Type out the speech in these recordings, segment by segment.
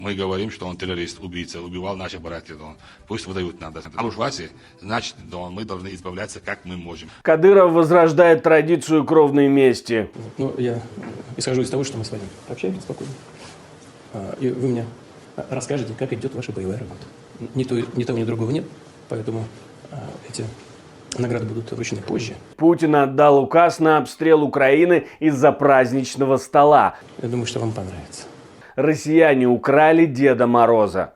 Мы говорим, что он террорист, убийца, убивал наших братьев. Пусть выдают нам. А уж Васе, значит, мы должны избавляться, как мы можем. Кадыров возрождает традицию кровной мести. Ну, я исхожу из того, что мы с вами общаемся спокойно. И вы мне расскажете, как идет ваша боевая работа. Ни того, ни другого нет, поэтому эти награды будут вручены позже. Путин отдал указ на обстрел Украины из-за праздничного стола. Я думаю, что вам понравится. Россияне украли Деда Мороза.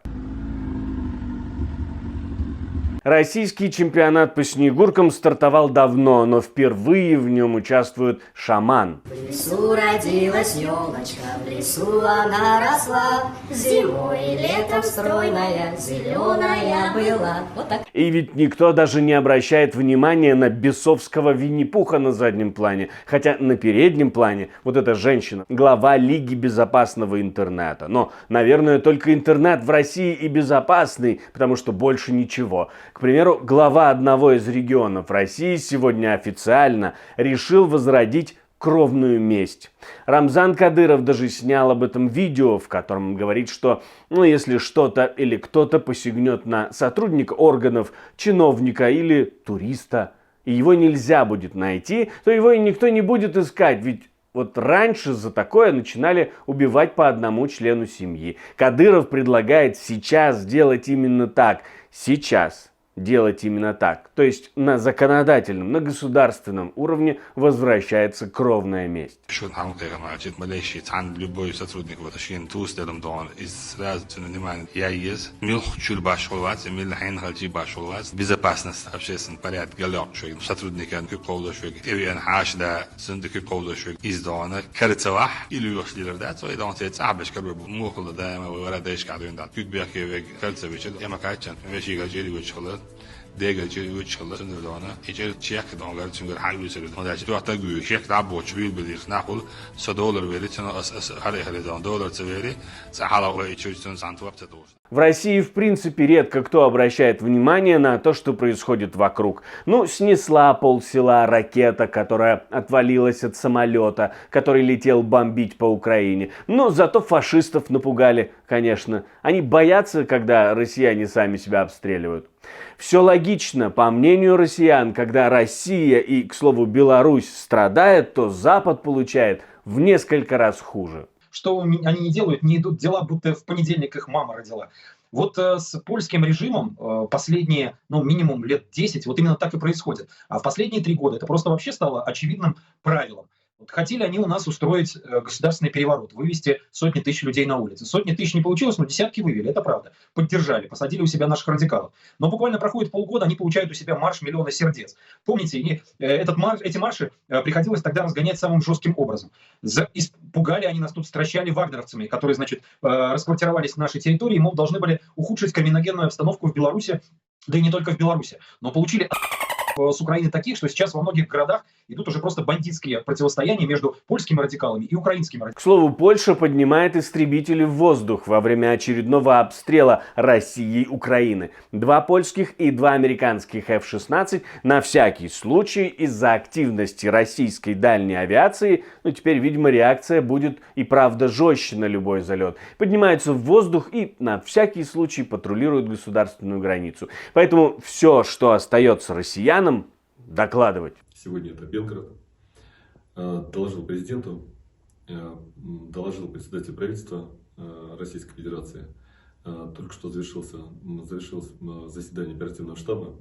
Российский чемпионат по снегуркам стартовал давно, но впервые в нем участвует шаман. В лесу родилась елочка, в лесу она росла, зимой и летом стройная, зеленая была. Вот так. И ведь никто даже не обращает внимания на бесовского Винни-Пуха на заднем плане. Хотя на переднем плане вот эта женщина, глава Лиги безопасного интернета. Но, наверное, только интернет в России и безопасный, потому что больше ничего. К примеру, глава одного из регионов России сегодня официально решил возродить кровную месть. Рамзан Кадыров даже снял об этом видео, в котором он говорит, что если что-то или кто-то посягнет на сотрудника органов, чиновника или туриста, и его нельзя будет найти, то его и никто не будет искать, ведь вот раньше за такое начинали убивать по одному члену семьи. Кадыров предлагает сейчас сделать именно так. Сейчас делать именно так. То есть на законодательном, на государственном уровне возвращается кровная месть. Любой сотрудник безопасность общественного порядка, сотрудника издана карцевах или yoshlarda to'ydan absh kirib muqulda va ishqadunda kütbeki kalsevich emakachan ve shigaji uçhalı degeci uçhalı sınırlarına içeri çiyak donlar çünkü halbuki sırada da hatta güyü şek da boç bilir naqul $100 verir sana har dolar severi sahala o içiyorsun santuapta doğru. В России, в принципе, редко кто обращает внимание на то, что происходит вокруг. Снесла полсела ракета, которая отвалилась от самолета, который летел бомбить по Украине. Но зато фашистов напугали, конечно. Они боятся, когда россияне сами себя обстреливают. Все логично, по мнению россиян, когда Россия и, к слову, Беларусь страдает, то Запад получает в несколько раз хуже. Что они не делают, не идут дела, будто в понедельник их мама родила. Вот с польским режимом последние, минимум лет 10, вот именно так и происходит. А в последние 3 года это просто вообще стало очевидным правилом. Вот хотели они у нас устроить государственный переворот, вывести сотни тысяч людей на улицы. Сотни тысяч не получилось, но десятки вывели, это правда. Поддержали, посадили у себя наших радикалов. Но буквально проходит полгода, они получают у себя марш миллиона сердец. Помните, эти марши приходилось тогда разгонять самым жестким образом. Испугали они нас тут, стращали вагнеровцами, которые, расквартировались в нашей территории, мол, должны были ухудшить криминогенную обстановку в Беларуси, да и не только в Беларуси. Но получили с Украины таких, что сейчас во многих городах идут уже просто бандитские противостояния между польскими радикалами и украинскими радикалами. К слову, Польша поднимает истребители в воздух во время очередного обстрела России Украины. 2 польских и 2 американских F-16 на всякий случай из-за активности российской дальней авиации, теперь, видимо, реакция будет и правда жестче на любой залет. Поднимаются в воздух и на всякий случай патрулируют государственную границу. Поэтому все, что остается россиянам, докладывать. Сегодня это Белгород. Доложил президенту, доложил председателю правительства Российской Федерации. Только что завершилось заседание оперативного штаба,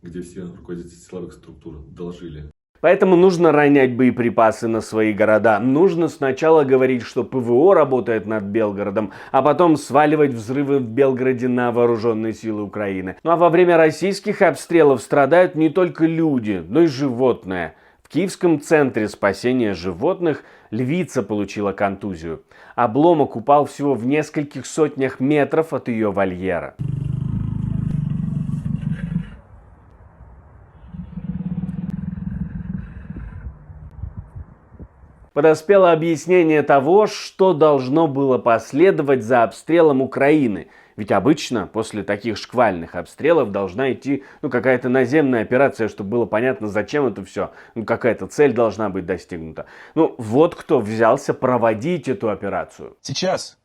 где все руководители силовых структур доложили. Поэтому нужно ронять боеприпасы на свои города. Нужно сначала говорить, что ПВО работает над Белгородом, а потом сваливать взрывы в Белгороде на вооруженные силы Украины. А во время российских обстрелов страдают не только люди, но и животные. В Киевском центре спасения животных львица получила контузию. Обломок упал всего в нескольких сотнях метров от ее вольера. Подоспело объяснение того, что должно было последовать за обстрелом Украины. Ведь обычно после таких шквальных обстрелов должна идти какая-то наземная операция, чтобы было понятно, зачем это все. Какая-то цель должна быть достигнута. Вот кто взялся проводить эту операцию. Сейчас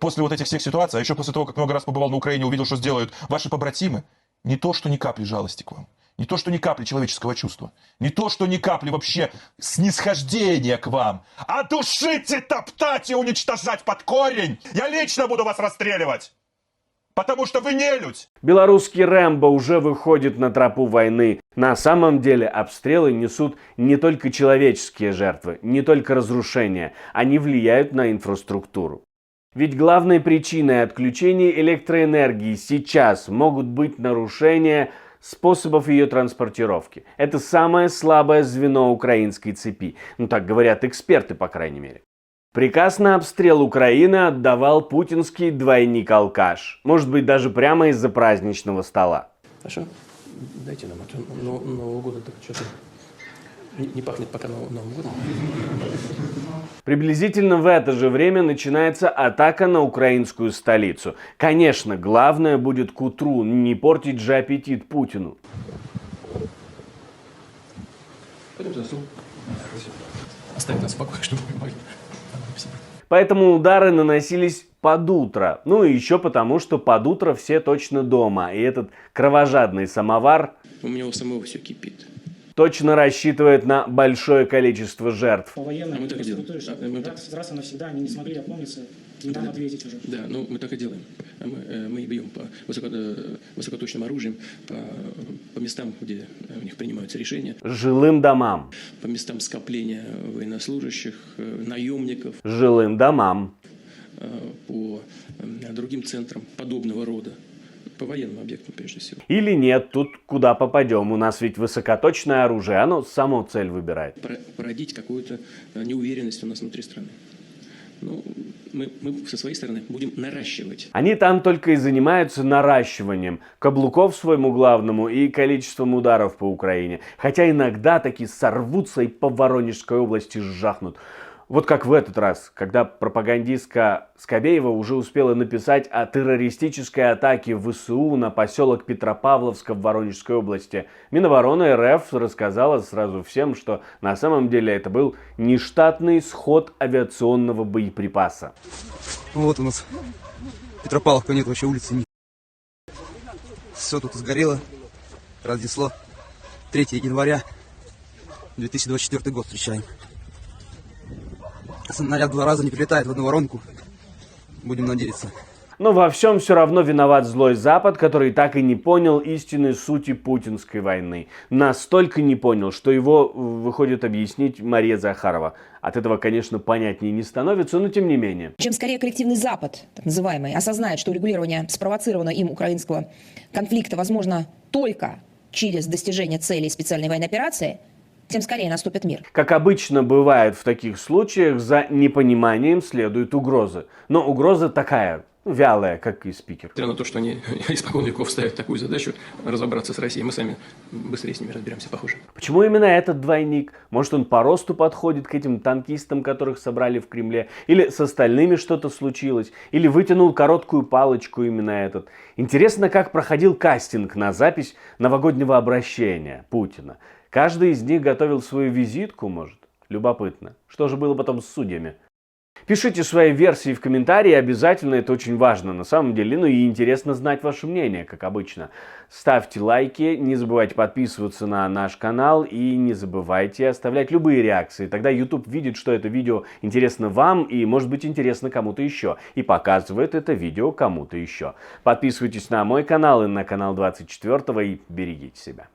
после вот этих всех ситуаций, а еще после того, как много раз побывал на Украине, увидел, что сделают ваши побратимы, не то, что ни капли жалости к вам, не то, что ни капли человеческого чувства, не то, что ни капли вообще снисхождения к вам, а душить и топтать и уничтожать под корень. Я лично буду вас расстреливать, потому что вы нелюдь. Белорусский Рэмбо уже выходит на тропу войны. На самом деле обстрелы несут не только человеческие жертвы, не только разрушения. Они влияют на инфраструктуру. Ведь главной причиной отключения электроэнергии сейчас могут быть нарушения способов ее транспортировки. Это самое слабое звено украинской цепи. Ну так говорят эксперты, по крайней мере. Приказ на обстрел Украины отдавал путинский двойник-алкаш. Может быть, даже прямо из-за праздничного стола. Хорошо? Дайте нам это. Нового года так что-то не пахнет пока Новым годом. Приблизительно в это же время начинается атака на украинскую столицу. Конечно, главное будет к утру не портить же аппетит Путину. Пойдем за стол. Оставь нас в покое, чтобы мы могли. Поэтому удары наносились под утро. Ну и еще потому, что под утро все точно дома. И этот кровожадный самовар У меня у самого все кипит. точно рассчитывает на большое количество жертв. А мы так и делаем. Раз и навсегда они не смогли опомниться и нам ответить уже. Да, ну мы так и делаем. Мы бьем по высокоточным оружием, по местам, где у них принимаются решения, Жилым домам. по местам скопления военнослужащих, наемников, Жилым домам. по другим центрам подобного рода, по военным объектам прежде всего. Или нет, тут куда попадем. У нас ведь высокоточное оружие, оно само цель выбирает. Породить какую-то неуверенность у нас внутри страны. Ну, мы со своей стороны будем наращивать. Они там только и занимаются наращиванием каблуков своему главному и количеством ударов по Украине. Хотя иногда таки сорвутся и по Воронежской области жахнут. Вот как в этот раз, когда пропагандистка Скобеева уже успела написать о террористической атаке ВСУ на поселок Петропавловска в Воронежской области. Минобороны РФ рассказала сразу всем, что на самом деле это был нештатный сход авиационного боеприпаса. Вот у нас Петропавловка, нет вообще улицы. Все тут сгорело, разнесло. 3 января 2024 год встречаем. Снаряд 2 раза не прилетает в одну воронку. Будем надеяться. Но во всем все равно виноват злой Запад, который так и не понял истинной сути путинской войны. Настолько не понял, что его выходит объяснить Мария Захарова. От этого, конечно, понятнее не становится, но тем не менее. Чем скорее коллективный Запад, так называемый, осознает, что урегулирование спровоцированного им украинского конфликта возможно только через достижение целей специальной военной операции, тем скорее наступит мир. Как обычно бывает в таких случаях, за непониманием следует угроза. Но угроза такая, вялая, как и спикер. Несмотря на то, что они испокон веков ставят такую задачу разобраться с Россией, мы сами быстрее с ними разберемся, похоже. Почему именно этот двойник? Может, он по росту подходит к этим танкистам, которых собрали в Кремле? Или с остальными что-то случилось? Или вытянул короткую палочку именно этот? Интересно, как проходил кастинг на запись новогоднего обращения Путина. Каждый из них готовил свою визитку, может? Любопытно. Что же было потом с судьями? Пишите свои версии в комментарии, обязательно, это очень важно на самом деле. Ну и интересно знать ваше мнение, как обычно. Ставьте лайки, не забывайте подписываться на наш канал и не забывайте оставлять любые реакции. Тогда YouTube видит, что это видео интересно вам и может быть интересно кому-то еще. И показывает это видео кому-то еще. Подписывайтесь на мой канал и на канал 24 и берегите себя.